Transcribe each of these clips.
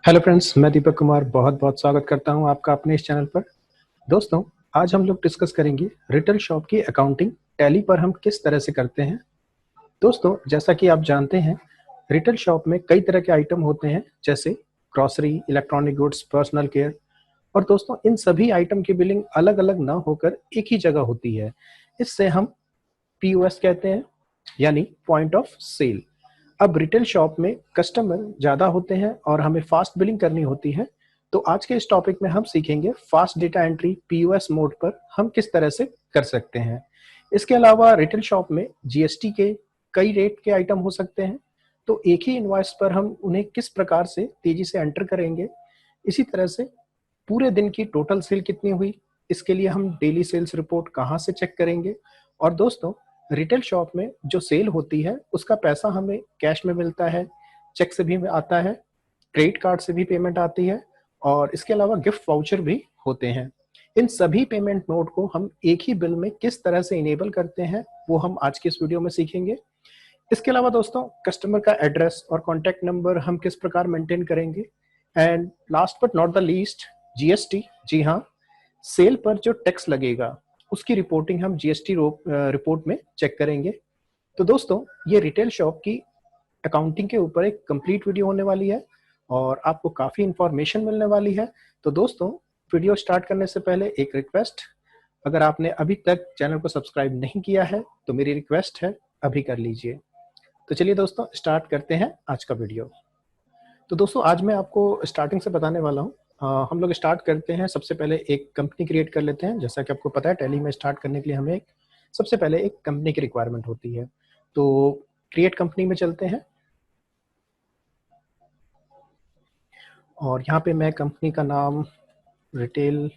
Hello friends, मैं दीपक कुमार बहुत बहुत स्वागत करता हूं आपका अपने इस चैनल पर। दोस्तों, आज हम लोग डिस्कस करेंगे रिटेल शॉप की अकाउंटिंग टैली पर हम किस तरह से करते हैं। दोस्तों, जैसा कि आप जानते हैं, रिटेल शॉप में कई तरह के आइटम होते हैं, जैसे grocery, electronic goods, personal care. और दोस्तों, इन सभी आइटम की बिलिंग अलग अलग ना होकर एक ही जगह होती है। इससे हम पीओएस कहते हैं, यानी पॉइंट ऑफ सेल। अब रिटेल शॉप में कस्टमर ज़्यादा होते हैं और हमें फास्ट बिलिंग करनी होती है। तो आज के इस टॉपिक में हम सीखेंगे fast data entry POS mode पर हम किस तरह से कर सकते हैं। इसके अलावा रिटेल शॉप में जीएसटी के कई रेट के आइटम हो सकते हैं, तो एक ही इनवॉइस पर हम उन्हें किस प्रकार से तेजी से एंटर करेंगे। इसी तरह से पूरे दिन की टोटल सेल कितनी हुई, इसके लिए हम डेली सेल्स रिपोर्ट कहाँ से चेक करेंगे। और दोस्तों, रिटेल शॉप में जो सेल होती है उसका पैसा हमें कैश में मिलता है, चेक से भी आता है, क्रेडिट कार्ड से भी पेमेंट आती है, और इसके अलावा गिफ्ट वाउचर भी होते हैं। इन सभी पेमेंट मोड को हम एक ही बिल में किस तरह से इनेबल करते हैं, वो हम आज के इस वीडियो में सीखेंगे। इसके अलावा दोस्तों, कस्टमर का एड्रेस और कॉन्टैक्ट नंबर हम किस प्रकार मेंटेन करेंगे। And last but not the least, GST. जी हाँ, सेल पर जो टैक्स लगेगा उसकी रिपोर्टिंग हम जीएसटी रिपोर्ट में चेक करेंगे। तो दोस्तों, ये रिटेल शॉप की अकाउंटिंग के ऊपर एक कंप्लीट वीडियो होने वाली है और आपको काफ़ी इंफॉर्मेशन मिलने वाली है। तो दोस्तों, वीडियो स्टार्ट करने से पहले एक रिक्वेस्ट, अगर आपने अभी तक चैनल को सब्सक्राइब नहीं किया है तो मेरी रिक्वेस्ट है, अभी कर लीजिए। तो चलिए दोस्तों, स्टार्ट करते हैं आज का वीडियो। तो दोस्तों, आज मैं आपको स्टार्टिंग से बताने वाला हूँ। हम लोग स्टार्ट करते हैं, सबसे पहले एक कंपनी क्रिएट कर लेते हैं। जैसा कि आपको पता है, टैली में स्टार्ट करने के लिए हमें सबसे पहले एक कंपनी की रिक्वायरमेंट होती है। तो क्रिएट कंपनी में चलते हैं और यहाँ पे मैं कंपनी का नाम रिटेल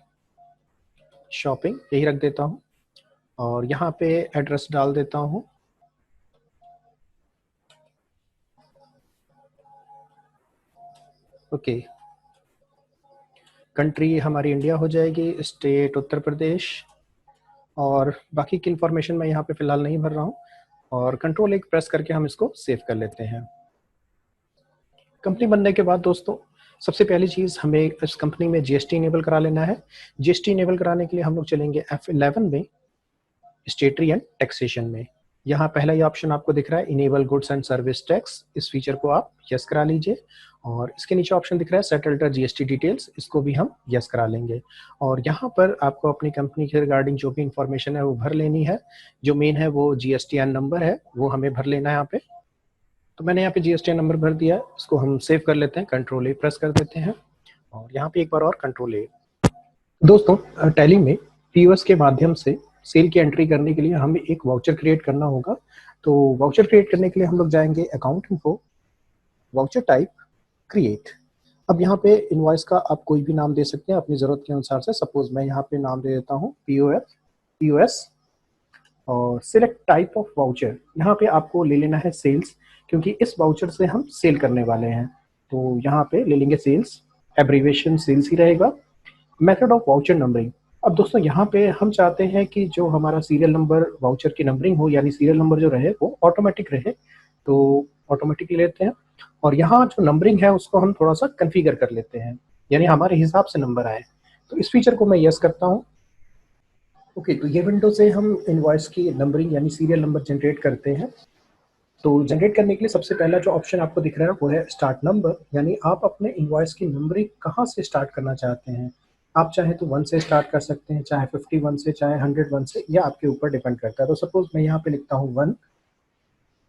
शॉपिंग यही रख देता हूँ और यहाँ पे एड्रेस डाल देता हूँ। ओके, कंट्री हमारी इंडिया हो जाएगी, स्टेट उत्तर प्रदेश, और बाकी की इंफॉर्मेशन मैं यहाँ पे फिलहाल नहीं भर रहा हूँ। और कंट्रोल एक प्रेस करके हम इसको सेव कर लेते हैं। कंपनी बनने के बाद दोस्तों, सबसे पहली चीज़ हमें इस कंपनी में जीएसटी इनेबल करा लेना है। जीएसटी इनेबल कराने के लिए हम लोग चलेंगे F11 में, स्टेटरी एंड टैक्सेशन में। यहाँ पहला ही ऑप्शन आपको दिख रहा है, enable goods and service tax. इस फीचर को आप यस करा लीजिए। और इसके नीचे ऑप्शन दिख रहा है सेट अल्टर जीएसटी डिटेल्स, इसको भी हम यस करा लेंगे। और यहाँ पर आपको अपनी कंपनी के रिगार्डिंग जो भी इंफॉर्मेशन है वो भर लेनी है। जो मेन है वो जीएसटीएन नंबर है, वो हमें भर लेना है यहाँ पे। तो मैंने यहाँ पे जीएसटीएन नंबर भर दिया है, इसको हम सेव कर लेते हैं, कंट्रोल ए प्रेस कर देते हैं और यहाँ पे एक बार और कंट्रोल ए। दोस्तों, टैली में पीओएस के माध्यम से सेल की एंट्री करने के लिए हमें एक वाउचर क्रिएट करना होगा। तो वाउचर क्रिएट करने के लिए हम लोग जाएंगे account info, voucher type, create. अब यहाँ पे इनवॉइस का आप कोई भी नाम दे सकते हैं अपनी ज़रूरत के अनुसार से। सपोज मैं यहाँ पे नाम दे देता हूँ पीओएस, और सिलेक्ट टाइप ऑफ वाउचर। यहाँ पे आपको ले लेना है सेल्स, क्योंकि इस वाउचर से हम सेल करने वाले हैं। तो यहाँ पे ले लेंगे सेल्स, एब्रीविएशन सेल्स ही रहेगा। Method of voucher numbering. अब दोस्तों, यहाँ पे हम चाहते हैं कि जो हमारा सीरियल नंबर वाउचर की नंबरिंग हो, यानी सीरियल नंबर जो रहे वो ऑटोमेटिक रहे। तो ऑटोमेटिक लेते हैं और यहाँ जो नंबरिंग है उसको हम थोड़ा सा कन्फिगर कर लेते हैं, यानी हमारे हिसाब से नंबर आए। तो इस फीचर को मैं यस करता हूँ। ओके, तो ये विंडो से हम इनवॉइस की नंबरिंग यानी सीरियल नंबर जनरेट करते हैं। तो जनरेट करने के लिए सबसे पहला जो ऑप्शन आपको दिख रहा है वो है स्टार्ट नंबर, यानी आप अपने इनवॉइस की नंबरिंग कहाँ से स्टार्ट करना चाहते हैं। आप चाहे तो 1 से स्टार्ट कर सकते हैं, चाहे 51 से, चाहे 101 से, या आपके ऊपर डिपेंड करता है। तो सपोज मैं यहाँ पे लिखता हूँ 1।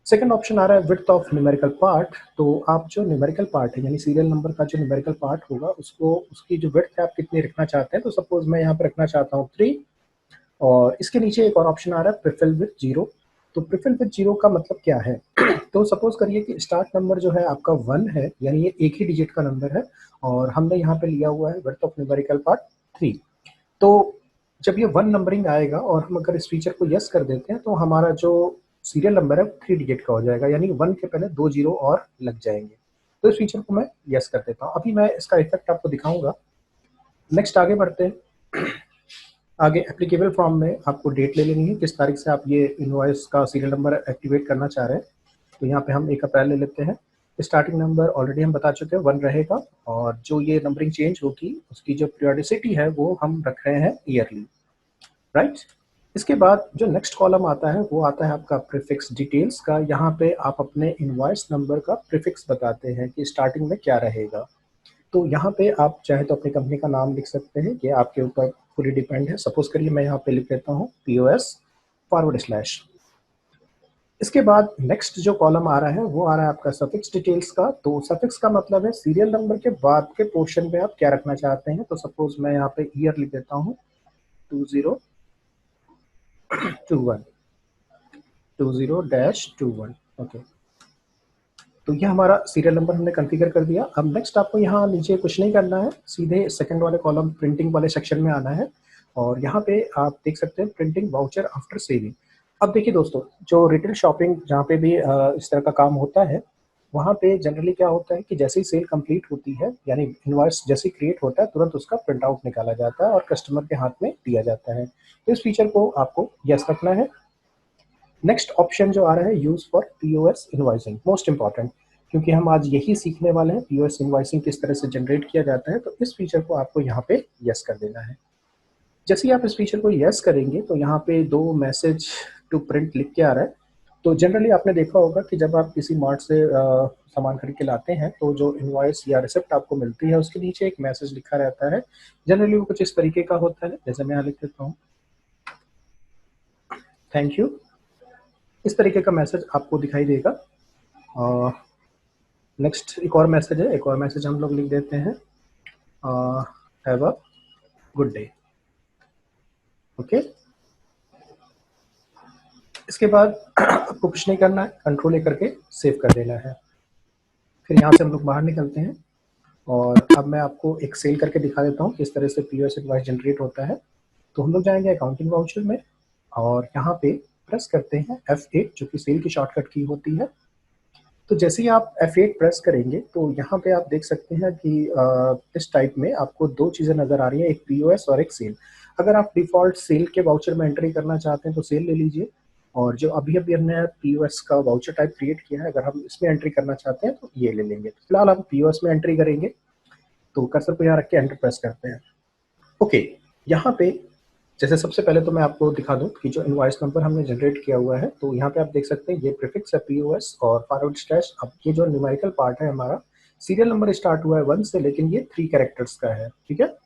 सेकंड ऑप्शन आ रहा है विड्थ ऑफ न्यूमेरिकल पार्ट। तो आप जो न्यूमेरिकल पार्ट है, यानी सीरियल नंबर का जो न्यूमेरिकल पार्ट होगा, उसको उसकी जो विड्थ है आप कितनी रखना चाहते हैं। तो सपोज मैं यहाँ पे रखना चाहता हूँ 3। और इसके नीचे एक और ऑप्शन आ रहा है प्रिफिल विथ 0। तो प्रिफिल विथ 0 का मतलब क्या है? तो सपोज करिए कि स्टार्ट नंबर जो है आपका 1 है, यानी ये एक ही डिजिट का नंबर है, और हमने यहाँ पे लिया हुआ है विड्थ ऑफ न्यूमेरिकल पार्ट 3। तो जब ये 1 नंबरिंग आएगा और हम अगर इस फीचर को यस कर देते हैं तो हमारा जो सीरियल नंबर है 3 डिजिट का हो जाएगा, यानी 1 के पहले 2 जीरो और लग जाएंगे। तो इस फीचर को मैं यस कर देता हूँ। अभी मैं इसका इफेक्ट आपको दिखाऊंगा। नेक्स्ट आगे बढ़ते हैं। आगे एप्लीकेबल फॉर्म में आपको डेट ले लेनी है, किस तारीख से आप ये इनवॉइस का सीरियल नंबर एक्टिवेट करना चाह रहे हैं। तो यहाँ पे हम 1 अप्रैल ले लेते हैं। स्टार्टिंग नंबर ऑलरेडी हम बता चुके हैं 1 रहेगा, और जो ये नंबरिंग चेंज होगी उसकी जो पीरियोडिसिटी है वो हम रख रहे हैं ईयरली, राइट। इसके बाद जो नेक्स्ट कॉलम आता है वो आता है आपका प्रीफिक्स डिटेल्स का। यहाँ पे आप अपने इनवॉइस नंबर का प्रीफिक्स बताते हैं कि स्टार्टिंग में क्या रहेगा। तो यहाँ पे आप चाहे तो अपनी कंपनी का नाम लिख सकते हैं, ये आपके ऊपर पूरी डिपेंड है। सपोज करिए मैं यहाँ पे लिख देता हूँ POS/। इसके बाद नेक्स्ट जो कॉलम आ रहा है वो आ रहा है आपका सफिक्स डिटेल्स का। तो सफिक्स का मतलब है सीरियल नंबर के बाद के पोर्शन में आप क्या रखना चाहते हैं। तो सपोज मैं यहाँ पे ईयर लिख देता हूँ 2021, 20-21। ओके, तो ये हमारा सीरियल नंबर हमने कॉन्फ़िगर कर दिया। अब नेक्स्ट आपको यहाँ नीचे कुछ नहीं करना है, सीधे सेकंड वाले कॉलम प्रिंटिंग वाले सेक्शन में आना है, और यहाँ पे आप देख सकते हैं प्रिंटिंग वाउचर आफ्टर सेलिंग। अब देखिए दोस्तों, जो रिटेल शॉपिंग जहाँ पे भी इस तरह का काम होता है, वहाँ पे जनरली क्या होता है कि जैसे ही सेल कंप्लीट होती है, यानी इनवॉइस जैसे ही क्रिएट होता है, तुरंत उसका प्रिंट आउट निकाला जाता है और कस्टमर के हाथ में दिया जाता है। तो इस फीचर को आपको यस रखना है। नेक्स्ट ऑप्शन जो आ रहा है use for POS invoicing, most important, क्योंकि हम आज यही सीखने वाले हैं पीओएस इनवॉइसिंग किस तरह से जनरेट किया जाता है। तो इस फीचर को आपको यहाँ पे यस कर देना है। जैसे ही आप इस फीचर को यस करेंगे तो यहाँ पे 2 मैसेज टू प्रिंट लिख के आ रहा है। तो जनरली आपने देखा होगा कि जब आप किसी मार्ट से सामान खरीद के लाते हैं तो जो इनवॉइस या रिसिप्ट आपको मिलती है उसके नीचे एक मैसेज लिखा रहता है। जनरली वो कुछ इस तरीके का होता है, जैसे मैं यहाँ लिख देता हूँ थैंक यू। इस तरीके का मैसेज आपको दिखाई देगा। नेक्स्ट एक और मैसेज है, एक और मैसेज हम लोग लिख देते हैं have a good day. Okay, इसके बाद आपको कुछ नहीं करना है, कंट्रोल ए करके सेव कर देना है। फिर यहाँ से हम लोग बाहर निकलते हैं, और अब मैं आपको एक सेल करके दिखा देता हूँ किस तरह से पीओएस इनवॉइस जनरेट होता है। तो हम लोग जाएंगे अकाउंटिंग वाउचर में, और यहाँ पे प्रेस करते हैं F8 जो कि सेल की शॉर्टकट की होती है। तो जैसे ही आप F8 प्रेस करेंगे तो यहाँ पे आप देख सकते हैं कि इस टाइप में आपको 2 चीज़ें नज़र आ रही हैं, एक पीओएस और एक सेल। अगर आप डिफ़ॉल्ट सेल के वाउचर में एंट्री करना चाहते हैं तो सेल ले लीजिए, और जो अभी हमने पीओएस का वाउचर टाइप क्रिएट किया है, अगर हम इसमें एंट्री करना चाहते हैं तो ये ले लेंगे। तो फिलहाल हम पीओएस में एंट्री करेंगे, तो कर्सर को यहाँ रख के एंटर प्रेस करते हैं। ओके, यहाँ पे जैसे सबसे पहले तो मैं आपको दिखा दूं कि जो इनवॉइस नंबर हमने जनरेट किया हुआ है, तो यहाँ पे आप देख सकते हैं ये प्रीफिक्स है पीओएस और फॉरवर्ड स्लैश। अब ये जो न्यूमेरिकल पार्ट है हमारा, सीरियल नंबर स्टार्ट हुआ है 1 से, लेकिन ये 3 कैरेक्टर्स का है, ठीक है।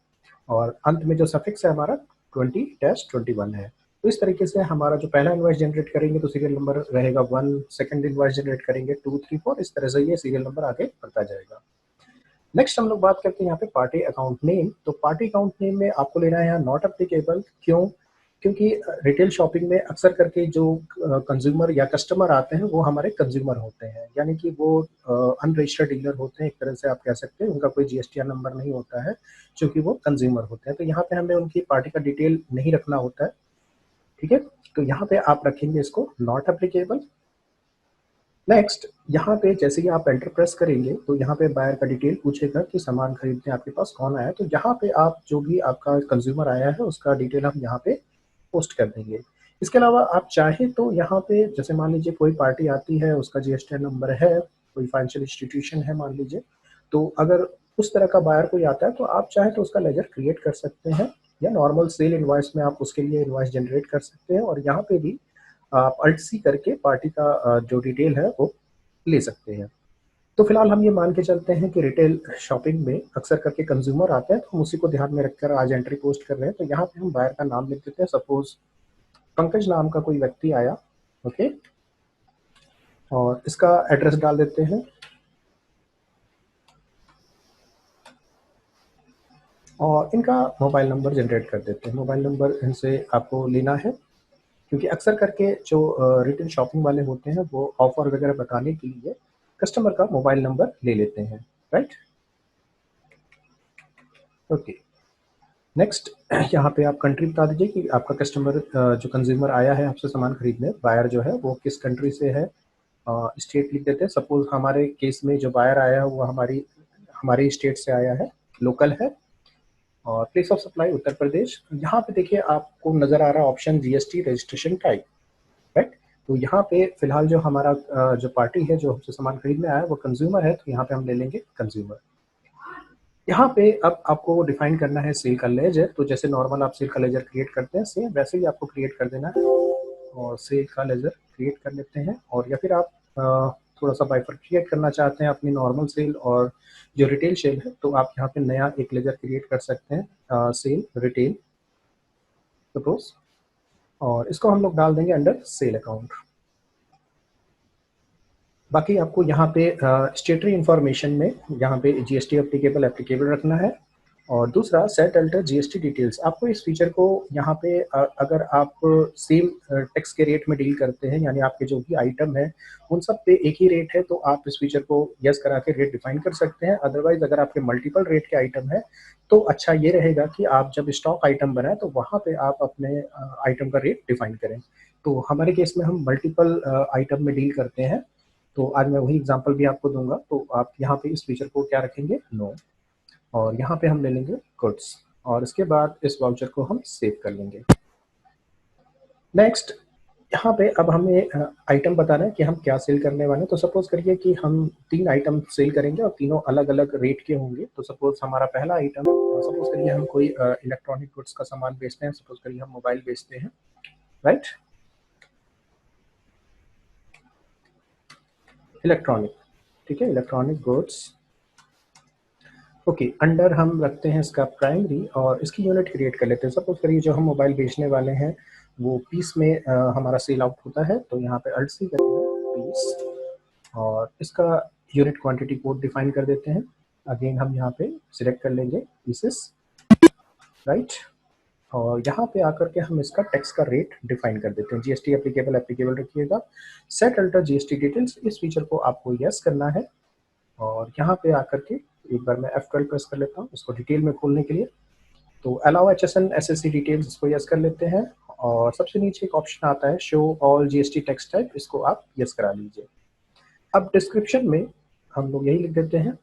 और अंत में जो सफिक्स है हमारा 20-21 है। तो इस तरीके से हमारा जो पहला इनवॉइस जनरेट करेंगे तो सीरियल नंबर रहेगा 1, सेकंड इनवॉइस जनरेट करेंगे 2, 3, 4, इस तरह से ये सीरियल नंबर आगे बढ़ता जाएगा। नेक्स्ट हम लोग बात करते हैं यहाँ पे पार्टी अकाउंट नेम। तो पार्टी अकाउंट नेम में आपको लेना है यहाँ नॉट एप्लीकेबल। क्यों? क्योंकि रिटेल शॉपिंग में अक्सर करके जो कंज्यूमर या कस्टमर आते हैं वो हमारे कंज्यूमर होते हैं, यानी कि वो अनरजिस्टर्ड डीलर होते हैं, एक तरह से आप कह सकते हैं। उनका कोई जीएसटीआर नंबर नहीं होता है क्योंकि वो कंज्यूमर होते हैं। तो यहाँ पे हमें उनकी पार्टी का डिटेल नहीं रखना होता है, ठीक है। तो यहाँ पे आप रखेंगे इसको नॉट एप्लीकेबल। नेक्स्ट यहाँ पे जैसे ही आप एंटर प्रेस करेंगे तो यहाँ पे बायर का डिटेल पूछेगा कि सामान खरीदने आपके पास कौन आया है। तो यहाँ पे आप जो भी आपका कंज्यूमर आया है उसका डिटेल हम यहाँ पे पोस्ट कर देंगे। इसके अलावा आप चाहे तो यहाँ पे जैसे मान लीजिए कोई पार्टी आती है, उसका जीएसटी नंबर है, कोई फाइनेंशियल इंस्टीट्यूशन है मान लीजिए, तो अगर उस तरह का बायर कोई आता है तो आप चाहे तो उसका लेजर क्रिएट कर सकते हैं, या नॉर्मल सेल इनवॉइस में आप उसके लिए इनवॉइस जनरेट कर सकते हैं, और यहाँ पे भी आप अल्ट सी करके पार्टी का जो डिटेल है वो ले सकते हैं। तो फिलहाल हम ये मान के चलते हैं कि रिटेल शॉपिंग में अक्सर करके कंज्यूमर आते हैं, तो हम उसी को ध्यान में रखकर आज एंट्री पोस्ट कर रहे हैं। तो यहाँ पे हम बायर का नाम लिख देते हैं, सपोज पंकज नाम का कोई व्यक्ति आया, ओके, और इसका एड्रेस डाल देते हैं, और इनका मोबाइल नंबर जनरेट कर देते हैं। मोबाइल नंबर इनसे आपको लेना है, क्योंकि अक्सर करके जो रिटेल शॉपिंग वाले होते हैं वो ऑफर वगैरह बताने के लिए कस्टमर का मोबाइल नंबर ले लेते हैं, राइट। ओके, नेक्स्ट यहाँ पे आप कंट्री बता दीजिए कि आपका कस्टमर जो कंज्यूमर आया है आपसे सामान खरीदने, बायर जो है वो किस कंट्री से है। स्टेट लिख देते हैं, सपोज हमारे केस में जो बायर आया है वो हमारी स्टेट से आया है, लोकल है, और प्लेस ऑफ सप्लाई उत्तर प्रदेश। यहाँ पे देखिए आपको नजर आ रहा है option GST registration type, right. तो यहाँ पे फिलहाल जो हमारा जो पार्टी है जो हमसे सामान खरीदने आया है वो कंज्यूमर है, तो यहाँ पे हम ले लेंगे कंज्यूमर। यहाँ पे अब आपको डिफाइन करना है सेल का लेजर। तो जैसे नॉर्मल आप सेल का लेजर क्रिएट करते हैं सेम वैसे ही आपको क्रिएट कर देना है, और सेल का लेजर क्रिएट कर लेते हैं। और या फिर आप थोड़ा सा बाइफरशिएट करना चाहते हैं अपनी नॉर्मल सेल और जो रिटेल सेल है, तो आप यहाँ पे नया एक लेजर क्रिएट कर सकते हैं, सेल रिटेल सपोज, और इसको हम लोग डाल देंगे अंडर सेल अकाउंट। बाकी आपको यहाँ पे स्टेटरी इन्फॉर्मेशन में यहाँ पे जीएसटी एप्लीकेबल रखना है, और दूसरा सेट अल्टर जीएसटी डिटेल्स। आपको इस फीचर को यहाँ पे अगर आप सेम टैक्स के रेट में डील करते हैं, यानी आपके जो भी आइटम है उन सब पे एक ही रेट है, तो आप इस फीचर को यस करा के रेट डिफाइन कर सकते हैं। अदरवाइज अगर आपके मल्टीपल रेट के आइटम है तो अच्छा ये रहेगा कि आप जब स्टॉक आइटम बनाए तो वहाँ पे आप अपने आइटम का रेट डिफाइन करें। तो हमारे केस में हम मल्टीपल आइटम में डील करते हैं, तो आज मैं वही एग्जांपल भी आपको दूंगा। तो आप यहाँ पे इस फीचर को क्या रखेंगे, नो, और यहाँ पे हम ले लेंगे गुड्स, और इसके बाद इस वाउचर को हम सेव कर लेंगे। नेक्स्ट यहाँ पे अब हमें आइटम बताना है कि हम क्या सेल करने वाले हैं। तो सपोज करिए कि हम 3 आइटम सेल करेंगे और तीनों अलग अलग रेट के होंगे। तो सपोज हमारा पहला आइटम, सपोज करिए हम कोई इलेक्ट्रॉनिक गुड्स का सामान बेचते हैं, सपोज करिए हम मोबाइल बेचते हैं, राइट, इलेक्ट्रॉनिक, ठीक है, इलेक्ट्रॉनिक गुड्स। ओके, अंडर हम रखते हैं इसका प्राइमरी, और इसकी यूनिट क्रिएट कर लेते हैं। सपोज करिए जो हम मोबाइल बेचने वाले हैं वो पीस में हमारा सेल आउट होता है, तो यहाँ पे अल्ट सी करेंगे पीस, और इसका यूनिट क्वांटिटी कोड डिफाइन कर देते हैं। अगेन हम यहाँ पे सिलेक्ट कर लेंगे पीसेस, राइट, और यहाँ पे आकर के हम इसका टैक्स का रेट डिफाइन कर देते हैं। जीएसटी एप्लीकेबल रखिएगा। सेट अल्टर जीएसटी डिटेल्स, इस फीचर को आपको यस करना है, और यहाँ पे आकर के एक बार मैं F12 प्रेस कर लेता हूँ इसको डिटेल में खोलने के लिए। तो अलाउ HSN SSC डिटेल्स, इसको यस कर लेते हैं, और सबसे नीचे एक ऑप्शन आता है show all GST tax type, इसको आप यस करा लीजिए। अब डिस्क्रिप्शन में हम लोग यही लिख देते हैं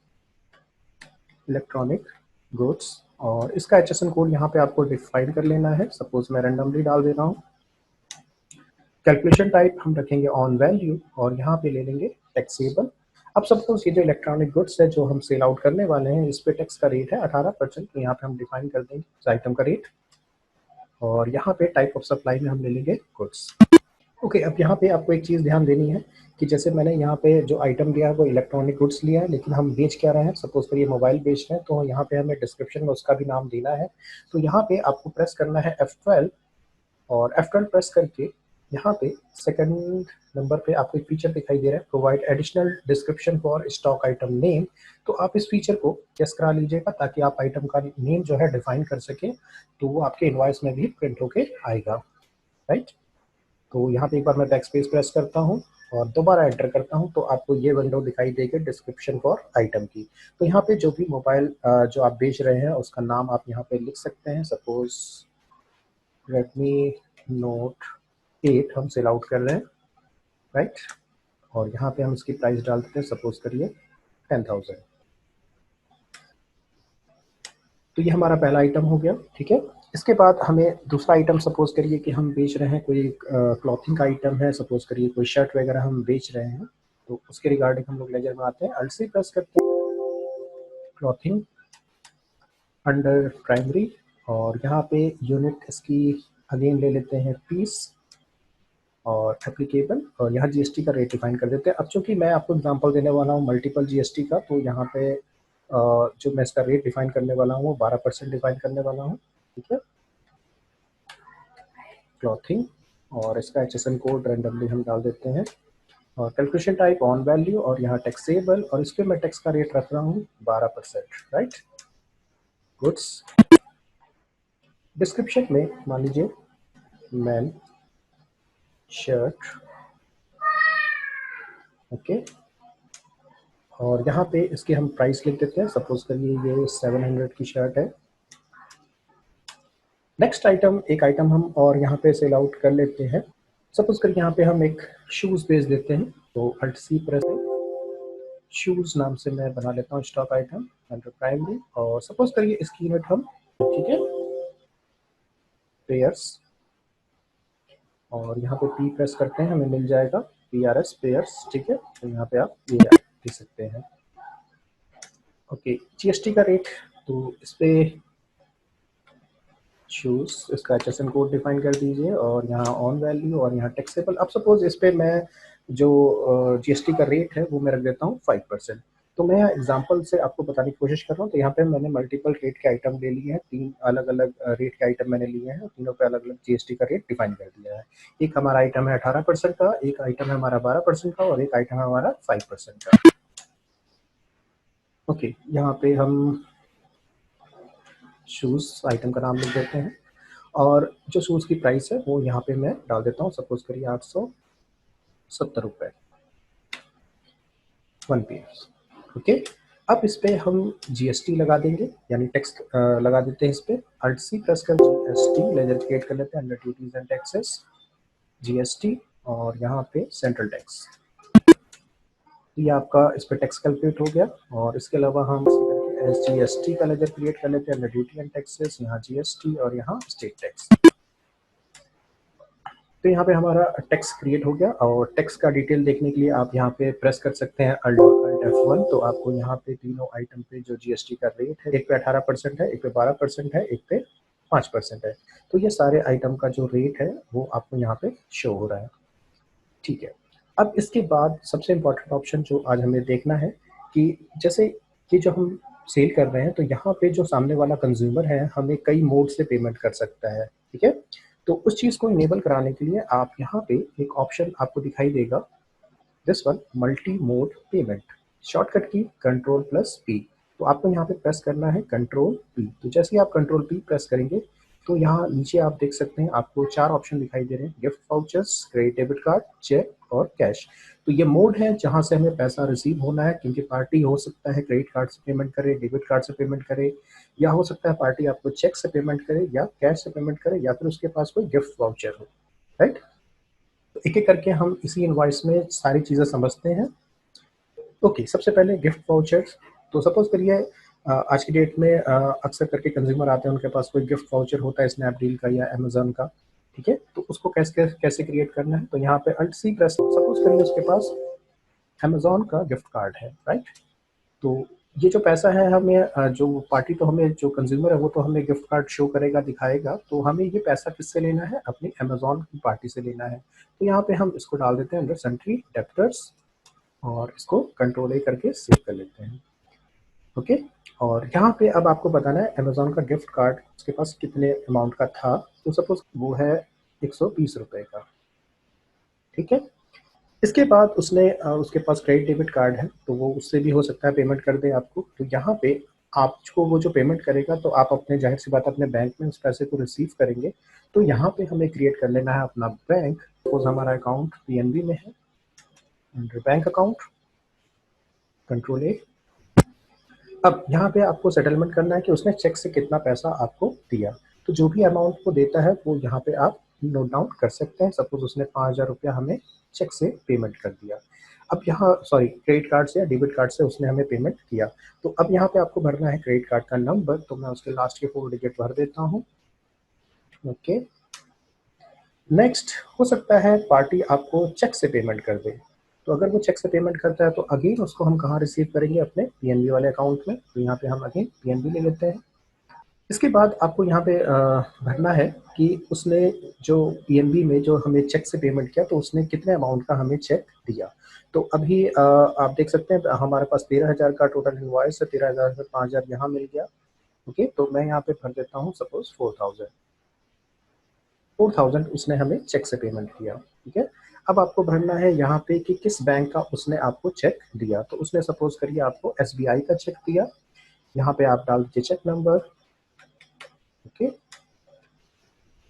इलेक्ट्रॉनिक गुड्स, और इसका HSN कोड यहाँ पे आपको डिफाइन कर लेना है। सपोज मैं रैंडमली डाल दे रहा हूँ। कैलकुलेशन टाइप हम रखेंगे ऑन वैल्यू, और यहाँ पे ले लेंगे टैक्सेबल। अब सपोज ये जो इलेक्ट्रॉनिक गुड्स है जो हम सेल आउट करने वाले हैं इस पे टैक्स का रेट है 18%, तो यहाँ पे हम डिफाइन कर देंगे इस आइटम का रेट, और यहाँ पे टाइप ऑफ सप्लाई में हम ले लेंगे गुड्स। ओके, अब यहाँ पे आपको एक चीज़ ध्यान देनी है कि जैसे मैंने यहाँ पे जो आइटम लिया है वो इलेक्ट्रॉनिक गुड्स लिया है, लेकिन हम बेच क्या रहे हैं, सपोज करिए मोबाइल बेच रहे हैं, तो यहाँ पे हमें डिस्क्रिप्शन में उसका भी नाम देना है। तो यहाँ पे आपको प्रेस करना है F12, और F12 प्रेस करके यहाँ पे सेकंड नंबर पे आपको एक फीचर दिखाई दे रहा है provide additional description for stock item name. तो आप इस फीचर को यस करा लीजिएगा ताकि आप आइटम का नेम जो है डिफाइन कर सकें, तो वो आपके इनवॉइस में भी प्रिंट होके आएगा, राइट। तो यहाँ पे एक बार मैं बैक स्पेस प्रेस करता हूँ और दोबारा एंटर करता हूँ, तो आपको ये विंडो दिखाई देगी डिस्क्रिप्शन फॉर आइटम की। तो यहाँ पे जो भी मोबाइल जो आप बेच रहे हैं उसका नाम आप यहाँ पे लिख सकते हैं। सपोज रेडमी नोट 8 हम सेल आउट कर रहे हैं, राइट, और यहाँ पे हम इसकी प्राइस डाल देते हैं, सपोज करिए 10,000। तो ये हमारा पहला आइटम हो गया, ठीक है। इसके बाद हमें दूसरा आइटम, सपोज करिए कि हम बेच रहे हैं कोई क्लॉथिंग का आइटम है, सपोज करिए कोई शर्ट वगैरह हम बेच रहे हैं, तो उसके रिगार्डिंग हम लोग लेजर में आते हैं, अल्ट से प्रेस करते हैं, क्लॉथिंग अंडर प्राइमरी, और यहाँ पे यूनिट इसकी अगेन ले लेते हैं पीस और एप्लीकेबल, और यहाँ जीएसटी का रेट डिफाइन कर देते हैं। अब चूंकि मैं आपको एग्जांपल देने वाला हूँ मल्टीपल जीएसटी का, तो यहाँ पे जो मैं इसका रेट डिफाइन करने वाला हूँ वो 12% डिफाइन करने वाला हूँ, ठीक है। क्लॉथिंग, और इसका HSN कोड रैंडमली हम डाल देते हैं, और कैलकुलेशन टाइप ऑन वैल्यू, और यहाँ टैक्सेबल, और इसके मैं टैक्स का रेट रख रहा हूँ 12%, राइट। गुड्स डिस्क्रिप्शन में मान लीजिए मैन शर्ट, ओके, और यहाँ पे इसकी हम प्राइस लिख देते हैं, सपोज करिए ये 700 की शर्ट है। नेक्स्ट आइटम, एक आइटम हम और यहाँ पे सेल आउट कर लेते हैं। सपोज करिए यहाँ पे हम एक शूज़ बेच देते हैं, तो अल्ट सी प्रेस शूज़ नाम से मैं बना लेता हूँ स्टॉक आइटम अंडर प्राइमरी, और सपोज करिए इसकी यूनिट हम, ठीक है, पेयर्स और यहाँ पे P प्रेस करते हैं, हमें मिल जाएगा PRS पेयर्स, ठीक है। तो यहाँ पे आप ये दे सकते हैं। ओके, GST का रेट, तो इस पे चूज इसका HSN कोड डिफाइन कर दीजिए और यहाँ ऑन वैल्यू और यहाँ टैक्सेबल। अब सपोज इस पे मैं जो GST का रेट है वो मैं रख देता हूँ 5%। तो मैं एग्जांपल से आपको बताने की कोशिश कर रहा हूँ। तो यहाँ पे मैंने मल्टीपल रेट के आइटम ले लिए हैं, 3 अलग अलग रेट के आइटम मैंने लिए हैं, तीनों पे अलग अलग GST का रेट डिफाइन कर दिया है। एक हमारा आइटम है 18% का, एक आइटम है हमारा 12% का और एक आइटम है हमारा 5% का। ओके, यहाँ पे हम शूज़ आइटम का नाम लिख देते हैं और जो शूज़ की प्राइस है वो यहाँ पे मैं डाल देता हूँ, सपोज करिए 870 रुपये 1 पीस। ओके, अब इस पे हम GST लगा देंगे, यानी टैक्स लगा देते हैं इस पे। अल्ट सी प्रेस कर GST लेजर क्रिएट कर लेते हैं under duties and taxes GST और यहाँ पे सेंट्रल टैक्स। ये आपका इस पे टैक्स कैलकुलेट हो गया। और इसके अलावा हम GST का लेजर क्रिएट कर लेते हैं अंडर ड्यूटी एंड टैक्सेस, यहाँ GST और यहाँ स्टेट टैक्स। तो यहाँ पे हमारा टैक्स क्रिएट हो गया और टैक्स का डिटेल देखने के लिए आप यहाँ पे प्रेस कर सकते हैं अल्ट F1। तो आपको यहाँ पे तीनों आइटम पे जो GST का रेट है, एक पे 18% है, एक पे 12% है, एक पे 5% है। तो ये सारे आइटम का जो रेट है वो आपको यहाँ पे शो हो रहा है, ठीक है। अब इसके बाद सबसे इम्पोर्टेंट ऑप्शन जो आज हमें देखना है कि जैसे कि जो हम सेल कर रहे हैं तो यहाँ पे जो सामने वाला कंज्यूमर है हमें कई मोड से पेमेंट कर सकता है, ठीक है। तो उस चीज़ को इनेबल कराने के लिए आप यहाँ पे एक ऑप्शन आपको दिखाई देगा, this one, multi mode payment. Shortcut की Ctrl+P। तो आपको यहाँ पे प्रेस करना है Ctrl+P। तो जैसे ही आप Ctrl+P प्रेस करेंगे तो यहाँ नीचे आप देख सकते हैं आपको 4 ऑप्शन दिखाई दे रहे हैं, gift vouchers, credit debit card, cheque और कैश। तो ये मोड है जहाँ से हमें पैसा रिसीव होना है, क्योंकि पार्टी हो सकता है क्रेडिट कार्ड से पेमेंट करे, डेबिट कार्ड से पेमेंट करे, या हो सकता है पार्टी आपको चेक से पेमेंट करे या कैश से पेमेंट करे या फिर उसके पास कोई गिफ्ट वाउचर हो, राइट। तो एक एक करके हम इसी इनवॉइस में सारी चीज़ें समझते हैं। ओके, सबसे पहले गिफ्ट वाउचर्स। तो सपोज करिए आज की डेट में अक्सर करके कंज्यूमर आते हैं, उनके पास कोई गिफ्ट वाउचर होता है स्नैपडील का या अमेजोन का, ठीक है। तो उसको कैसे कैसे क्रिएट करना है, तो यहाँ पे अल्ट सी प्रेस, सपोज करिए उसके पास अमेजोन का गिफ्ट कार्ड है, राइट। तो ये जो पैसा है हमें जो पार्टी, तो हमें जो कंज्यूमर है वो तो हमें गिफ्ट कार्ड शो करेगा, दिखाएगा। तो हमें ये पैसा किससे लेना है, अपनी अमेजोन की पार्टी से लेना है। तो यहाँ पे हम इसको डाल देते हैं अंडर सन्ट्री डेप्टर्स और इसको Ctrl+A करके सेव कर लेते हैं, ओके। और यहाँ पे अब आपको बताना है अमेजोन का गिफ्ट कार्ड उसके पास कितने अमाउंट का था। तो सपोज वो है 120 रुपये का, ठीक है। इसके बाद उसने उसके पास क्रेडिट डेबिट कार्ड है तो वो उससे भी हो सकता है पेमेंट कर दे आपको। तो यहाँ पे आपको वो जो पेमेंट करेगा तो आप अपने, जाहिर सी बात, अपने बैंक में उस पैसे को रिसीव करेंगे। तो यहाँ पे हमें क्रिएट कर लेना है अपना बैंक। सपोज हमारा अकाउंट PNB में है, अंडर बैंक अकाउंट Ctrl+A। अब यहाँ पे आपको सेटलमेंट करना है कि उसने चेक से कितना पैसा आपको दिया। तो जो भी अमाउंट को देता है वो यहाँ पे आप नोट डाउन कर सकते हैं। सपोज उसने 5000 रुपया हमें चेक से पेमेंट कर दिया। अब यहाँ, सॉरी, क्रेडिट कार्ड से या डेबिट कार्ड से उसने हमें पेमेंट किया। तो अब यहाँ पे आपको भरना है क्रेडिट कार्ड का नंबर। तो मैं उसके लास्ट के 4 डिजिट भर देता हूँ, ओके। नेक्स्ट, हो सकता है पार्टी आपको चेक से पेमेंट कर दे। तो अगर वो चेक से पेमेंट करता है तो अगेन उसको हम कहाँ रिसीव करेंगे, अपने PNB वाले अकाउंट में। तो यहाँ पे हम अगेन PNB ले लेते हैं। इसके बाद आपको यहाँ पे भरना है कि उसने जो PNB में जो हमें चेक से पेमेंट किया तो उसने कितने अमाउंट का हमें चेक दिया। तो अभी आप देख सकते हैं हमारे पास 13,000 का टोटल इनवॉइस है, 13,000 से 5,000 यहाँ मिल गया, ओके। तो मैं यहाँ पे भर देता हूँ सपोज 4,000 उसने हमें चेक से पेमेंट किया, ठीक है। अब आपको भरना है यहाँ पे कि किस बैंक का उसने आपको चेक दिया। तो उसने सपोज करिए आपको SBI का चेक दिया। यहाँ पे आप डाल दीजिए चेक नंबर, ओके।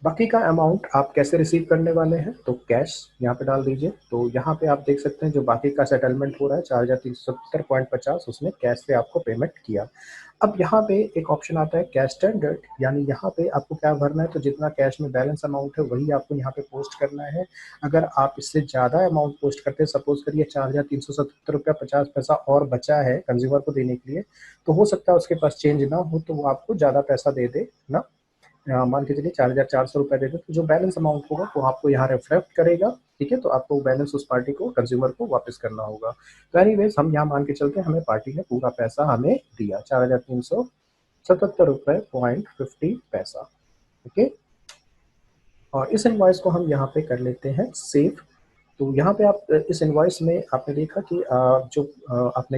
बाकी का अमाउंट आप कैसे रिसीव करने वाले हैं, तो कैश यहाँ पे डाल दीजिए। तो यहाँ पे आप देख सकते हैं जो बाकी का सेटलमेंट हो रहा है 4,370.50 उसने कैश से आपको पेमेंट किया। अब यहाँ पे एक ऑप्शन आता है कैश स्टैंडर्ड, यानी यहाँ पे आपको क्या भरना है, तो जितना कैश में बैलेंस अमाउंट है वही आपको यहाँ पे पोस्ट करना है। अगर आप इससे ज़्यादा अमाउंट पोस्ट करते हैं, सपोज करिए 4,377 रुपया 50 पैसा और बचा है कंज्यूमर को देने के लिए, तो हो सकता है उसके पास चेंज ना हो तो वो आपको ज़्यादा पैसा दे दे ना। मान के चलिए 4,400 रुपये दे दें, तो जो बैलेंस अमाउंट होगा वो आपको यहाँ रिफ्लेक्ट करेगा, ठीक है। तो आपको बैलेंस उस पार्टी को, कंज्यूमर को वापस करना होगा। तो एनीवेज हम यहाँ मान के चलते हैं हमें पार्टी ने पूरा पैसा हमें दिया, 4,377.50 रुपये। ओके, और इस इनवॉइस को हम यहाँ पे कर लेते हैं सेव। तो यहाँ पे आप इस इनवॉइस में आपने देखा कि जो आपने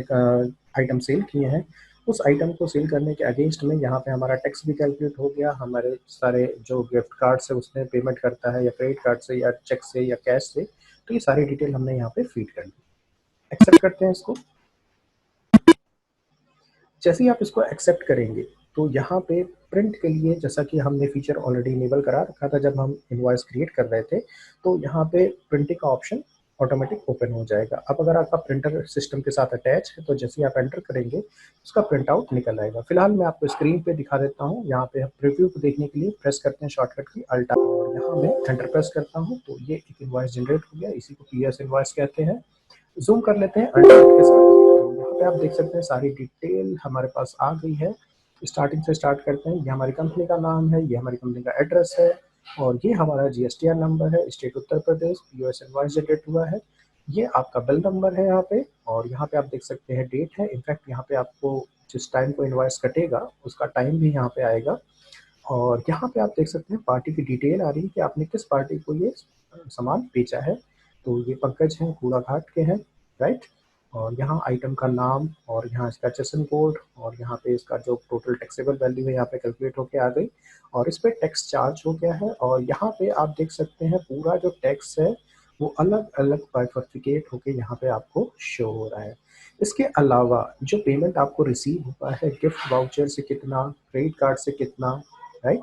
आइटम सेल किए हैं, उस आइटम को सेल करने के अगेंस्ट में यहाँ पे हमारा टैक्स भी कैलकुलेट हो गया, हमारे सारे जो गिफ्ट कार्ड से उसने पेमेंट करता है, या क्रेडिट कार्ड से या चेक से या कैश से, तो ये सारी डिटेल हमने यहाँ पे फीड कर दी। एक्सेप्ट करते हैं इसको। जैसे ही आप इसको एक्सेप्ट करेंगे तो यहाँ पे प्रिंट के लिए, जैसा कि हमने फीचर ऑलरेडी इनेबल करा रखा था जब हम इनवॉइस क्रिएट कर रहे थे, तो यहाँ पे प्रिंटिंग का ऑप्शन ऑटोमेटिक ओपन हो जाएगा। अब अगर आपका प्रिंटर सिस्टम के साथ अटैच है तो जैसे ही आप एंटर करेंगे उसका प्रिंट आउट निकल आएगा। फिलहाल मैं आपको स्क्रीन पे दिखा देता हूँ। यहाँ पे प्रीव्यू को देखने के लिए प्रेस करते हैं शॉर्टकट की अल्ट, और यहाँ मैं एंटर प्रेस करता हूँ तो ये एक इनवॉइस जनरेट हो गया। इसी को पीएस इनवॉइस कहते हैं। जूम कर लेते हैं अल्टरनेट के साथ, तो यहाँ पे आप देख सकते हैं सारी डिटेल हमारे पास आ गई है। स्टार्टिंग से स्टार्ट करते हैं। ये हमारी कंपनी का नाम है, ये हमारी कंपनी का एड्रेस है, और ये हमारा जीएसटीआर नंबर है, state Uttar Pradesh, POS invoice generate हुआ है, ये आपका बिल नंबर है यहाँ पे, और यहाँ पे आप देख सकते हैं डेट है। इनफैक्ट यहाँ पे आपको जिस टाइम को इनवॉइस कटेगा उसका टाइम भी यहाँ पे आएगा, और यहाँ पे आप देख सकते हैं पार्टी की डिटेल आ रही है कि आपने किस पार्टी को ये सामान बेचा है। तो ये पंकज हैं, कूड़ा घाट के हैं, राइट। और यहाँ आइटम का नाम, और यहाँ इसका एचएसएन कोड, और यहाँ पे इसका जो टोटल टैक्सेबल वैल्यू है यहाँ पे कैलकुलेट होके आ गई, और इस पे टैक्स चार्ज हो गया है। और यहाँ पे आप देख सकते हैं पूरा जो टैक्स है वो अलग अलग बाइफर्टिकेट होके यहाँ पे आपको शो हो रहा है। इसके अलावा जो पेमेंट आपको रिसीव हुआ है, गिफ्ट वाउचर से कितना, क्रेडिट कार्ड से कितना, राइट,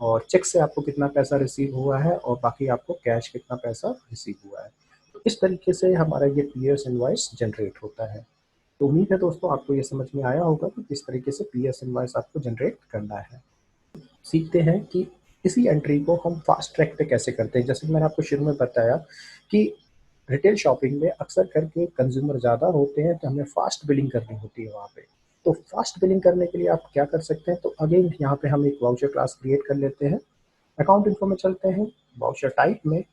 और चेक से आपको कितना पैसा रिसीव हुआ है, और बाकी आपको कैश कितना पैसा रिसीव हुआ है। तो इस तरीके से हमारा ये पीएस इनवॉइस जनरेट होता है। तो उम्मीद है दोस्तों आपको ये समझ में आया होगा कि किस तरीके से पीएस इनवॉइस आपको जनरेट करना है। सीखते हैं कि इसी एंट्री को हम फास्ट ट्रैक पे कैसे करते हैं। जैसे कि मैंने आपको शुरू में बताया कि रिटेल शॉपिंग में अक्सर करके कंज्यूमर ज़्यादा होते हैं, तो हमें फास्ट बिलिंग करनी होती है वहाँ पे। तो फास्ट बिलिंग करने के लिए आप क्या कर सकते हैं, तो अगेन यहाँ पे हम एक वाउचर क्लास क्रिएट कर लेते हैं। अकाउंट इन्फो में चलते हैं, वाउचर टाइप में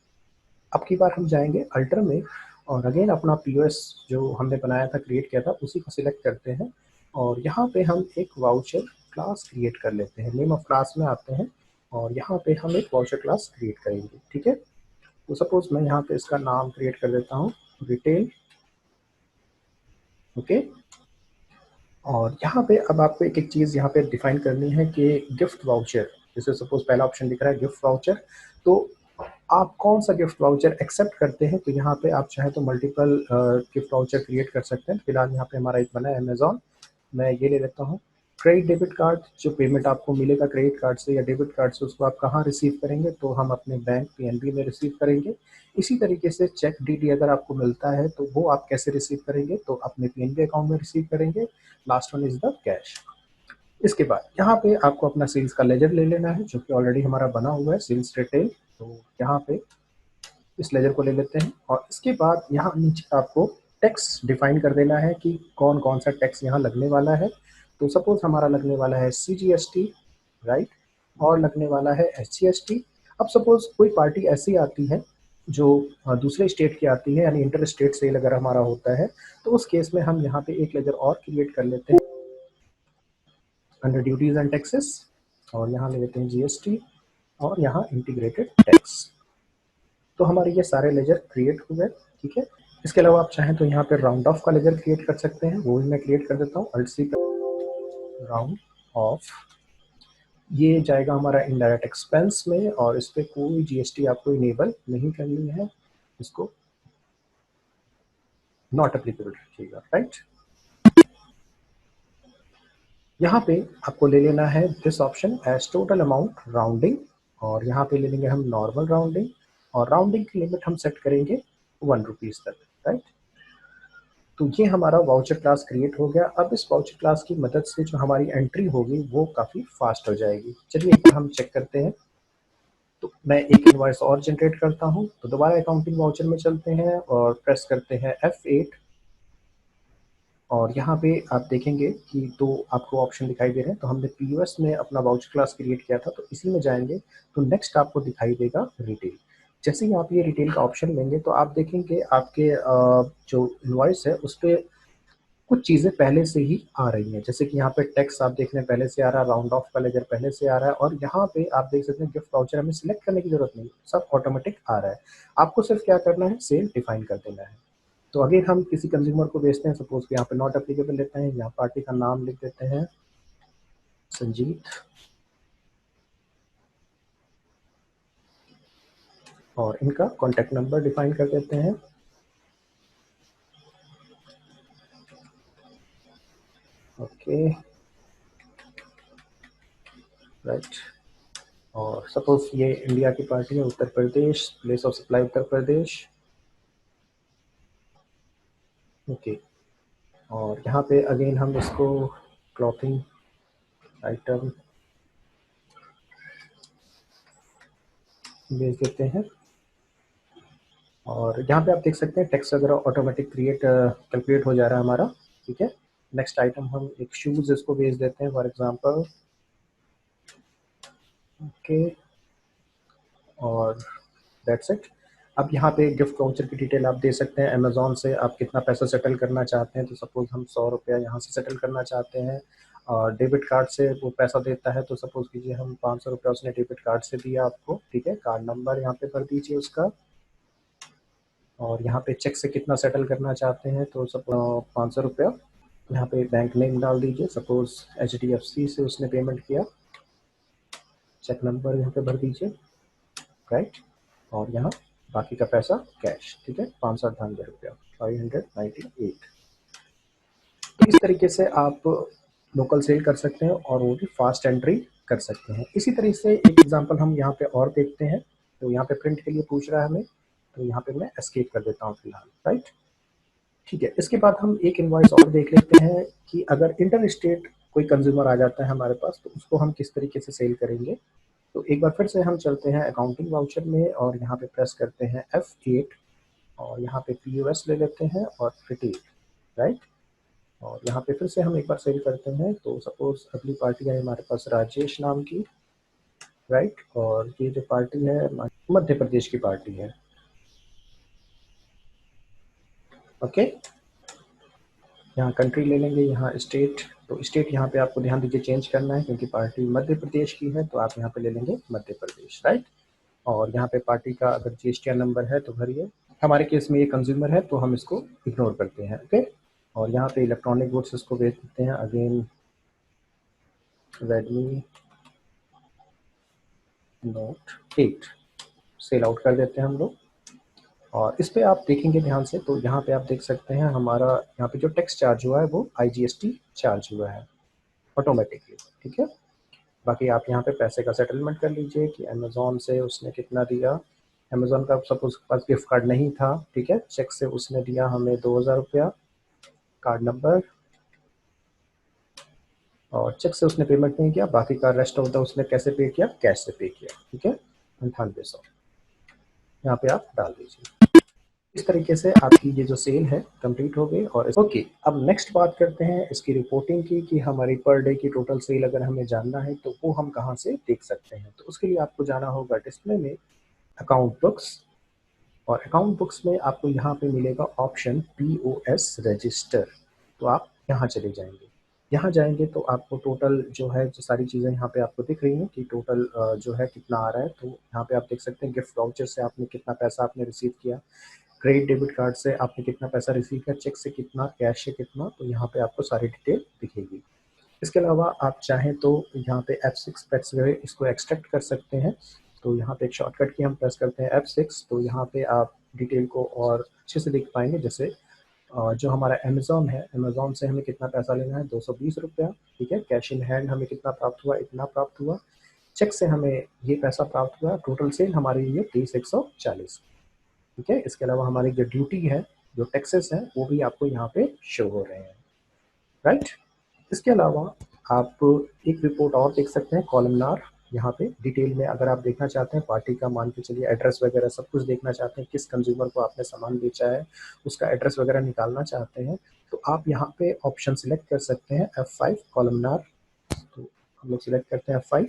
अब की बार हम जाएंगे अल्टर में, और अगेन अपना पीओएस जो हमने बनाया था, क्रिएट किया था, उसी को सिलेक्ट करते हैं, और यहाँ पे हम एक वाउचर क्लास क्रिएट कर लेते हैं। नेम ऑफ क्लास में आते हैं, और यहाँ पे हम एक वाउचर क्लास क्रिएट करेंगे, ठीक है। तो सपोज मैं यहाँ पे इसका नाम क्रिएट कर देता हूँ रिटेल, ओके। और यहाँ पे अब आपको एक एक चीज़ यहाँ पे डिफाइन करनी है कि गिफ्ट वाउचर, जैसे सपोज पहला ऑप्शन दिख रहा है गिफ्ट वाउचर, तो आप कौन सा गिफ्ट वाउचर एक्सेप्ट करते हैं। तो यहाँ पे आप चाहे तो मल्टीपल गिफ्ट वाउचर क्रिएट कर सकते हैं। फिलहाल यहाँ पे हमारा एक बना है अमेजॉन, मैं ये ले लेता हूँ। क्रेडिट डेबिट कार्ड, जो पेमेंट आपको मिलेगा क्रेडिट कार्ड से या डेबिट कार्ड से, उसको आप कहाँ रिसीव करेंगे, तो हम अपने बैंक पीएनबी में रिसीव करेंगे। इसी तरीके से चेक डीडी अगर आपको मिलता है तो वो आप कैसे रिसीव करेंगे, तो अपने पीएनबी अकाउंट में रिसीव करेंगे। Last one is the cash. इसके बाद यहाँ पे आपको अपना सेल्स का लेजर ले लेना है, जो कि ऑलरेडी हमारा बना हुआ है, सेल्स डिटेल। तो यहाँ पे इस लेजर को ले लेते हैं, और इसके बाद यहाँ नीचे आपको टैक्स डिफाइन कर देना है कि कौन कौन सा टैक्स यहाँ लगने वाला है। तो सपोज हमारा लगने वाला है सीजीएसटी, राइट, और लगने वाला है एसजीएसटी। अब सपोज कोई पार्टी ऐसी आती है जो दूसरे स्टेट की आती है, यानी इंटर स्टेट सेल अगर हमारा होता है, तो उस केस में हम यहाँ पे एक लेजर और क्रिएट कर लेते हैं अंडर ड्यूटीज एंड टैक्सेस, और यहाँ ले लेते हैं जीएसटी, और यहाँ इंटीग्रेटेड टैक्स। तो हमारे ये सारे लेजर क्रिएट हो गए, ठीक है। इसके अलावा आप चाहें तो यहाँ पे राउंड ऑफ का लेजर क्रिएट कर सकते हैं, वो भी मैं क्रिएट कर देता हूँ। अल्ट सी राउंड ऑफ, ये जाएगा हमारा इनडायरेक्ट एक्सपेंस में, और इस पर कोई जीएसटी आपको इनेबल नहीं करनी है, इसको नॉट एप्लीकेबल रखिएगा, राइट। यहाँ पे आपको ले लेना है this option as total amount rounding, और यहाँ पे ले लेंगे हम नॉर्मल राउंडिंग, और राउंडिंग की लिमिट हम सेट करेंगे 1 रुपीज़ तक, राइट। तो ये हमारा वाउचर क्लास क्रिएट हो गया। अब इस वाउचर क्लास की मदद से जो हमारी एंट्री होगी वो काफ़ी फास्ट हो जाएगी। चलिए एक बार हम चेक करते हैं। तो मैं एक इनवॉइस और जनरेट करता हूँ, तो दोबारा अकाउंटिंग वाउचर में चलते हैं और प्रेस करते हैं F8, और यहाँ पे आप देखेंगे कि दो आपको ऑप्शन दिखाई दे रहे हैं। तो हमने पीओएस में अपना वाउचर क्लास क्रिएट किया था, तो इसी में जाएंगे तो नेक्स्ट आपको दिखाई देगा रिटेल। जैसे ही आप ये रिटेल का ऑप्शन लेंगे तो आप देखेंगे आपके जो इनवॉइस है उस पर कुछ चीज़ें पहले से ही आ रही हैं। जैसे कि यहाँ पे टैक्स आप देख रहे हैं पहले से आ रहा है, राउंड ऑफ का लेजर पहले से आ रहा है, और यहाँ पे आप देख सकते हैं गिफ्ट वाउचर हमें सिलेक्ट करने की जरूरत नहीं, सब ऑटोमेटिक आ रहा है। आपको सिर्फ क्या करना है, सेल डिफाइन कर देना है। तो अगर हम किसी कंज्यूमर को बेचते हैं, सपोज कि यहाँ पे नॉट एप्लीकेबल लेते हैं, यहाँ पार्टी का नाम लिख देते हैं संजीत, और इनका कॉन्टैक्ट नंबर डिफाइन कर देते हैं। Okay, right. और सपोज ये इंडिया की पार्टी है, Uttar Pradesh, place of supply Uttar Pradesh. Okay, और यहाँ पे अगेन हम इसको क्लॉथिंग आइटम भेज देते हैं। और यहाँ पे आप देख सकते हैं टेक्स्ट वगैरह ऑटोमेटिक कैलकुलेट हो जा रहा है हमारा। ठीक है, नेक्स्ट आइटम हम एक शूज इसको भेज देते हैं फॉर एग्जांपल। ओके, और दैट्स इट। अब यहाँ पे गिफ्ट वाउचर की डिटेल आप दे सकते हैं। अमेजोन से आप कितना पैसा सेटल करना चाहते हैं, तो सपोज हम 100 रुपया यहाँ से सेटल करना चाहते हैं, और डेबिट कार्ड से वो पैसा देता है, तो सपोज कीजिए हम 500 रुपया उसने डेबिट कार्ड से दिया आपको। ठीक है, कार्ड नंबर यहाँ पे भर दीजिए उसका। और यहाँ पे चेक से कितना सेटल करना चाहते हैं, तो सब 500 रुपया यहाँ पे बैंक नेम डाल दीजिए, सपोज HDFC से उसने पेमेंट किया, चेक नंबर यहाँ पे भर दीजिए, राइट। और यहाँ बाकी का पैसा कैश। ठीक है, 598 रुपया, 598। तो इस तरीके से आप लोकल सेल कर सकते हैं और वो भी फास्ट एंट्री कर सकते हैं। इसी तरह से एक एग्जांपल हम यहाँ पे और देखते हैं। तो यहाँ पे प्रिंट के लिए पूछ रहा है हमें, तो यहाँ पे मैं एस्केप कर देता हूँ फिलहाल, राइट। ठीक है, इसके बाद हम एक इनवॉइस और देख लेते हैं कि अगर इंटर स्टेट कोई कंज्यूमर आ जाता है हमारे पास, तो उसको हम किस तरीके से सेल करेंगे। तो एक बार फिर से हम चलते हैं अकाउंटिंग वाउचर में, और यहाँ पे प्रेस करते हैं F8, और यहाँ पे POS ले लेते हैं और रिटेल, राइट। और यहाँ पे फिर से हम एक बार सेल करते हैं। तो सपोज अगली पार्टी है हमारे पास राजेश नाम की, राइट। और ये जो पार्टी है मध्य प्रदेश की पार्टी है। ओके, यहाँ कंट्री ले लेंगे, यहाँ स्टेट। तो स्टेट यहाँ पे आपको ध्यान दीजिए चेंज करना है, क्योंकि पार्टी मध्य प्रदेश की है, तो आप यहाँ पे ले लेंगे मध्य प्रदेश, राइट। और यहाँ पे पार्टी का अगर GSTN नंबर है तो भरिए। हमारे केस में ये कंज्यूमर है, तो हम इसको इग्नोर करते हैं। ओके, और यहाँ पे इलेक्ट्रॉनिक गुड्स इसको भेज देते हैं, again Redmi note 8 sell out कर देते हैं हम लोग। और इस पे आप देखेंगे ध्यान से, तो यहाँ पे आप देख सकते हैं हमारा यहाँ पे जो टैक्स चार्ज हुआ है वो IGST चार्ज हुआ है ऑटोमेटिकली। ठीक है, बाकी आप यहाँ पे पैसे का सेटलमेंट कर लीजिए कि अमेजोन से उसने कितना दिया। अमेजोन का सपोज पास गिफ्ट कार्ड नहीं था, ठीक है, चेक से उसने दिया हमें 2000 रुपया, कार्ड नंबर, और चेक से उसने पेमेंट नहीं किया, बाकी का रेस्ट ऑफ द उसने कैसे पे किया, कैश से पे किया। ठीक है, 9800 यहाँ पे आप डाल दीजिए। इस तरीके से आपकी ये जो सेल है कंप्लीट हो गई। और ओके, अब नेक्स्ट बात करते हैं इसकी रिपोर्टिंग की, कि हमारी पर डे की टोटल सेल अगर हमें जानना है तो वो हम कहाँ से देख सकते हैं। तो उसके लिए आपको जाना होगा डिस्प्ले में अकाउंट बुक्स, और अकाउंट बुक्स में आपको यहाँ पे मिलेगा ऑप्शन POS रजिस्टर। तो आप यहाँ चले जाएंगे। यहाँ जाएंगे तो आपको टोटल जो है, जो सारी चीज़ें यहाँ पे आपको दिख रही हैं कि टोटल जो है कितना आ रहा है। तो यहाँ पे आप देख सकते हैं गिफ्ट वाउचर से आपने कितना पैसा आपने रिसीव किया, क्रेडिट डेबिट कार्ड से आपने कितना पैसा रिसीव किया, चेक से कितना, कैश से कितना। तो यहाँ पे आपको सारी डिटेल दिखेगी। इसके अलावा आप चाहें तो यहाँ पे F6 प्रेस करके इसको एक्सट्रैक्ट कर सकते हैं। तो यहाँ पे एक शॉर्टकट की हम प्रेस करते हैं F6, तो यहाँ पे आप डिटेल को और अच्छे से देख पाएंगे। जैसे जो हमारा अमेजोन है, अमेजोन से हमें कितना पैसा लेना है, 220 रुपया। ठीक है, कैश इन हैंड हमें कितना प्राप्त हुआ, इतना प्राप्त हुआ। चेक से हमें ये पैसा प्राप्त हुआ, टोटल सेल हमारी ये 23,140। ठीक है, इसके अलावा हमारी जो ड्यूटी है, जो टैक्सेस हैं, वो भी आपको यहाँ पे शो हो रहे हैं, राइट। इसके अलावा आप एक रिपोर्ट और देख सकते हैं, कॉलमनार यहाँ पे डिटेल में अगर आप देखना चाहते हैं पार्टी का, मान के चलिए एड्रेस वगैरह सब कुछ देखना चाहते हैं, किस कंज्यूमर को आपने सामान बेचा है उसका एड्रेस वगैरह निकालना चाहते हैं, तो आप यहाँ पे ऑप्शन सिलेक्ट कर सकते हैं F5 कॉलमनार। तो हम लोग सिलेक्ट करते हैं F5।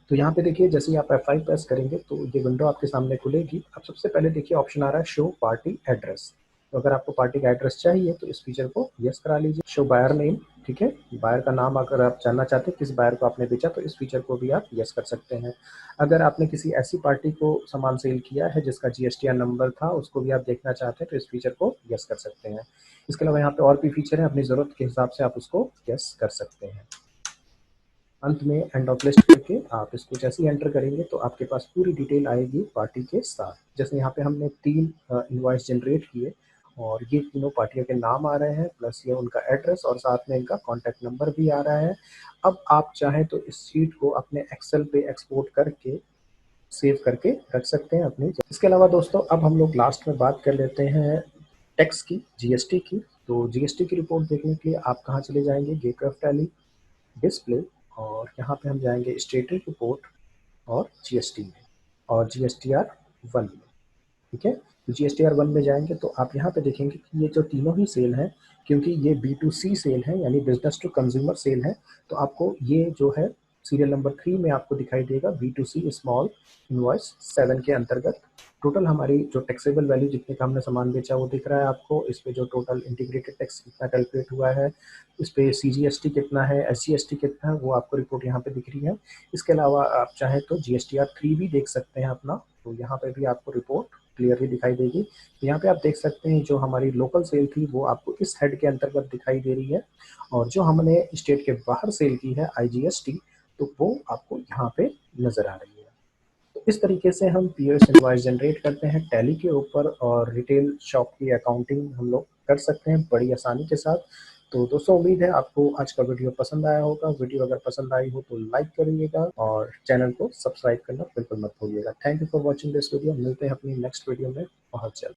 तो यहाँ पे देखिए जैसे ही आप F5 प्रेस करेंगे तो ये विंडो आपके सामने खुलेगी। अब सबसे पहले देखिए ऑप्शन आ रहा है शो पार्टी एड्रेस। तो अगर आपको पार्टी का एड्रेस चाहिए तो इस फीचर को यस करा लीजिए। शो बायर नेम, ठीक है, बायर का नाम अगर आप जानना चाहते हैं किस बायर को आपने बेचा तो इस फीचर को भी आप यस कर सकते हैं। अगर आपने किसी ऐसी पार्टी को सामान सेल किया है जिसका GSTR नंबर था उसको भी आप देखना चाहते हैं तो इस फीचर को यस कर सकते हैं। इसके अलावा यहाँ पे और भी फीचर है, अपनी ज़रूरत के हिसाब से आप उसको यस कर सकते हैं। अंत में एंड ऑफ लिस्ट करके आप इसको जैसे ही एंटर करेंगे तो आपके पास पूरी डिटेल आएगी पार्टी के साथ। जैसे यहाँ पे हमने 3 इनवॉइस जनरेट किए और ये तीनों पार्टियों के नाम आ रहे हैं, प्लस ये उनका एड्रेस और साथ में इनका कॉन्टैक्ट नंबर भी आ रहा है। अब आप चाहें तो इस शीट को अपने एक्सेल पे एक्सपोर्ट करके सेव करके रख सकते हैं अपनी। इसके अलावा दोस्तों अब हम लोग लास्ट में बात कर लेते हैं टैक्स की, GST की। तो GST की रिपोर्ट देखने के लिए आप कहाँ चले जाएंगे, गेटवे ऑफ टैली, डिस्प्ले, और यहाँ पे हम जाएंगे स्टेटस रिपोर्ट और GST में और GSTR 1 में, ठीक है। तो GSTR 1 में जाएंगे तो आप यहाँ पे देखेंगे कि ये जो तीनों ही सेल हैं, क्योंकि ये B2C सेल है यानी बिजनेस टू कंज्यूमर सेल है, तो आपको ये जो है सीरियल नंबर 3 में आपको दिखाई देगा B2C स्मॉल इनवॉइस 7 के अंतर्गत। टोटल हमारी जो टैक्सेबल वैल्यू जितने का हमने सामान बेचा वो दिख रहा है आपको। इस पे जो टोटल इंटीग्रेटेड टैक्स कितना कैलकुलेट हुआ है, इस पे CGST कितना है, SGST कितना है, वो आपको रिपोर्ट यहाँ पे दिख रही है। इसके अलावा आप चाहें तो GSTR 3 भी देख सकते हैं अपना, तो यहाँ पे भी आपको रिपोर्ट क्लियरली दिखाई देगी। यहाँ पे आप देख सकते हैं जो हमारी लोकल सेल थी वो आपको इस हेड के अंतर्गत दिखाई दे रही है, और जो हमने स्टेट के बाहर सेल की है IGST तो वो आपको यहाँ पे नजर आ रही है। तो इस तरीके से हम POS इनवॉइस जनरेट करते हैं टैली के ऊपर, और रिटेल शॉप की अकाउंटिंग हम लोग कर सकते हैं बड़ी आसानी के साथ। तो दोस्तों उम्मीद है आपको आज का वीडियो पसंद आया होगा। वीडियो अगर पसंद आई हो तो लाइक करिएगा और चैनल को सब्सक्राइब करना बिल्कुल मत भूलिएगा। Thank you for watching this video. मिलते हैं अपनी नेक्स्ट वीडियो में बहुत जल्द।